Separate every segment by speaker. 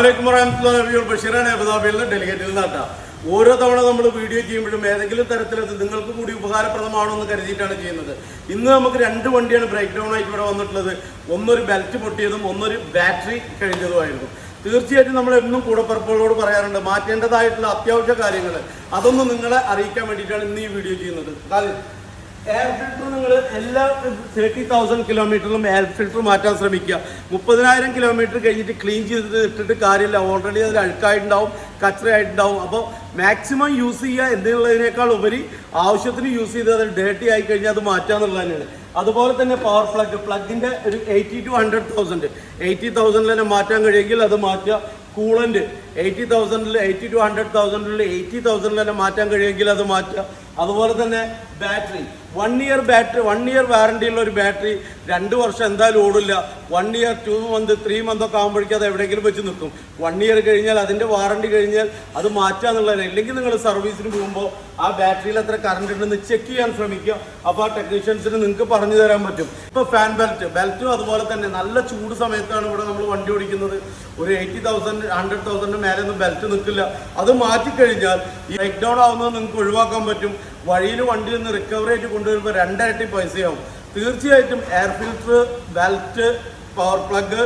Speaker 1: അസ്സലാമു വറഹ്മത്തുള്ളാഹി ബഷീറാണ് അബുദാബിയിൽ നിന്ന് ഡെലിഗേറ്റിൽ നിന്നാട്ടാ. ഓരോ തവണ നമ്മൾ വീഡിയോ ചെയ്യുമ്പോഴും ഏതെങ്കിലും തരത്തിലത് നിങ്ങൾക്ക് കൂടി ഉപകാരപ്രദമാണോ എന്ന് കരുതിയിട്ടാണ് ചെയ്യുന്നത്. ഇന്ന് നമുക്ക് രണ്ട് വണ്ടിയാണ് ബ്രേക്ക് ഡൗൺ ആയിട്ട് ഇവിടെ വന്നിട്ടുള്ളത്. ഒന്നൊരു ബെൽറ്റ് പൊട്ടിയതും ഒന്നൊരു ബാറ്ററി കഴിഞ്ഞതുമായിരുന്നു. തീർച്ചയായിട്ടും നമ്മൾ എന്നും കൂടപ്പറപ്പുകളോട് പറയാറുണ്ട്, മാറ്റേണ്ടതായിട്ടുള്ള അത്യാവശ്യ കാര്യങ്ങൾ അതൊന്നും നിങ്ങളെ അറിയിക്കാൻ വേണ്ടിയിട്ടാണ് ഇന്ന് ഈ വീഡിയോ ചെയ്യുന്നത്. എയർ ഫിൽറ്റർ നിങ്ങൾ എല്ലാ 30,000 കിലോമീറ്ററിലും എയർ ഫിൽറ്റർ മാറ്റാൻ ശ്രമിക്കുക. 30,000 കിലോമീറ്റർ കഴിഞ്ഞിട്ട് ക്ലീൻ ചെയ്തിട്ട് ഇട്ടിട്ട് കാര്യമില്ല. ഓൾറെഡി അതിൽ അഴുക്കായിട്ടുണ്ടാവും, കച്ചറയായിട്ടുണ്ടാവും. അപ്പോൾ മാക്സിമം യൂസ് ചെയ്യുക എന്നുള്ളതിനേക്കാൾ ഉപരി ആവശ്യത്തിന് യൂസ് ചെയ്ത് അത് ഡേർട്ടി ആയി കഴിഞ്ഞാൽ അത് മാറ്റുക എന്നുള്ളത് തന്നെയാണ്. അതുപോലെ തന്നെ പവർ പ്ലഗിൻ്റെ ഒരു 80,000 to 100,000 80,000 തന്നെ മാറ്റാൻ കഴിയുമെങ്കിൽ അത് മാറ്റുക. കൂളൻ്റ് 80,000 80 to 100,000 80,000 തന്നെ മാറ്റാൻ കഴിയുമെങ്കിൽ അത് മാറ്റുക. അതുപോലെ തന്നെ ബാറ്ററി 1 ഇയർ വാറണ്ടി ഉള്ള ഒരു ബാറ്ററി 2 വർഷം എന്തായാലും ഓടില്ല. 1 ഇയർ 2 മന്ത് 3 മന്തൊക്കെ ആകുമ്പോഴേക്കും അത് എവിടെയെങ്കിലും വെച്ച് നിൽക്കും. 1 ഇയർ കഴിഞ്ഞാൽ അതിൻ്റെ വാറണ്ടി കഴിഞ്ഞാൽ അത് മാറ്റുക എന്നുള്ളതാണ്. ഇല്ലെങ്കിൽ നിങ്ങൾ സർവീസിന് പോകുമ്പോൾ ആ ബാറ്ററിയിൽ എത്ര കറണ്ട് ഉണ്ടെന്ന് ചെക്ക് ചെയ്യാൻ ശ്രമിക്കുക. അപ്പോൾ ആ ടെക്നീഷ്യൻസിന് നിങ്ങൾക്ക് പറഞ്ഞു തരാൻ പറ്റും. ഇപ്പോൾ ഫാൻ ബെൽറ്റും അതുപോലെ തന്നെ നല്ല ചൂട് സമയത്താണ് ഇവിടെ നമ്മൾ വണ്ടി ഓടിക്കുന്നത്. ഒരു 80,000 100,000 മേലൊന്നും ബെൽറ്റ് നിൽക്കില്ല. അത് മാറ്റിക്കഴിഞ്ഞാൽ ഈ ബ്രേക്ക് ഡൗൺ ആവുന്നത് നിങ്ങൾക്ക് ഒഴിവാക്കാൻ പറ്റും. വഴിയിൽ വണ്ടി ഒന്ന് റിക്കവറി ആയിട്ട് കൊണ്ടുവരുമ്പോൾ 2 ഇരട്ടി പൈസയാവും. തീർച്ചയായിട്ടും air filter, belt, power plug,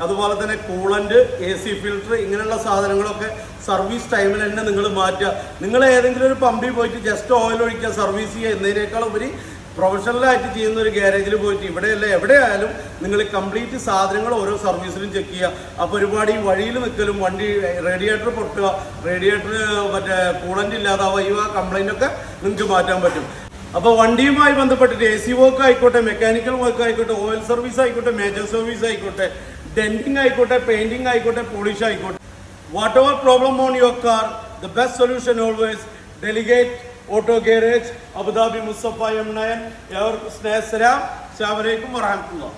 Speaker 1: അതുപോലെ തന്നെ കൂളൻ്റ്, AC ഫിൽറ്റർ ഇങ്ങനെയുള്ള സാധനങ്ങളൊക്കെ സർവീസ് ടൈമിൽ തന്നെ നിങ്ങൾ മാറ്റുക. നിങ്ങൾ ഏതെങ്കിലും ഒരു പമ്പിൽ പോയിട്ട് ജസ്റ്റ് ഓയിൽ ഒഴിക്കുക, സർവീസ് ചെയ്യുക എന്നതിനേക്കാൾ ഉപരി പ്രൊഫഷണലായിട്ട് ചെയ്യുന്ന ഒരു ഗ്യാരേജിൽ പോയിട്ട് ഇവിടെയല്ല എവിടെയായാലും നിങ്ങൾ കംപ്ലീറ്റ് സാധനങ്ങൾ ഓരോ സർവീസിലും ചെക്ക് ചെയ്യുക. അപ്പോൾ ഒരുപാട് ഈ വഴിയിൽ നിൽക്കലും വണ്ടി റേഡിയേറ്റർ പൊട്ടുക, റേഡിയേറ്റർ മറ്റേ കൂളൻ്റ് ഇല്ലാതാവുക, ഈ കംപ്ലൈൻ്റ് ഒക്കെ നിങ്ങൾക്ക് മാറ്റാൻ പറ്റും. അപ്പോൾ വണ്ടിയുമായി ബന്ധപ്പെട്ടിട്ട് AC വർക്ക് ആയിക്കോട്ടെ, മെക്കാനിക്കൽ വർക്ക് ആയിക്കോട്ടെ, ഓയിൽ സർവീസ് ആയിക്കോട്ടെ, മേജർ സർവീസ് ആയിക്കോട്ടെ, ഡെന്റിങ് ആയിക്കോട്ടെ, പെയിന്റിംഗ് ആയിക്കോട്ടെ, പോളിഷ് ആയിക്കോട്ടെ, whatever problem on your car, the best solution always delegate auto garage, Abu Dhabi, Mustafa M9. എവർക്കും സ്നേഹസ്സലാം. അസ്സലാമു അലൈക്കും വറഹ്മത്തുള്ളാഹി.